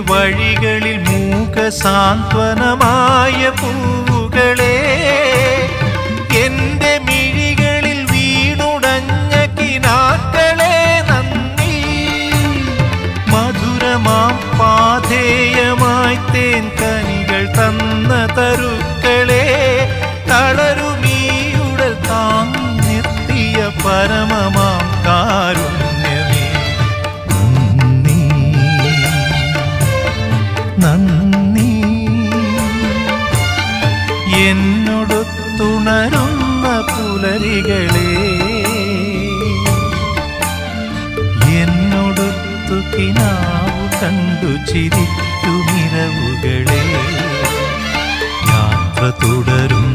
വഴികളിൽ മൂകസാന്ത്വനമായ പൂവുകളെ, എന്റെ മിഴികളിൽ വീണുടഞ്ഞ കിനാക്കളെ നന്ദി. മധുരമാം പാധേയമായി തേൻ കനികൾ തന്ന തരുക്കളെ, തളരുമീയുടൽ താങ്ങി നിർത്തിയ പരമമാം കാരുണ്യമേ നന്ദി, നന്ദി. എന്നോടൊത്തുണരുന്ന പുലരികളെ, എന്നോടൊത്തു കിനാവു കണ്ടു ചിരിക്കുമിരവുകളെ, യാത്ര തുടരും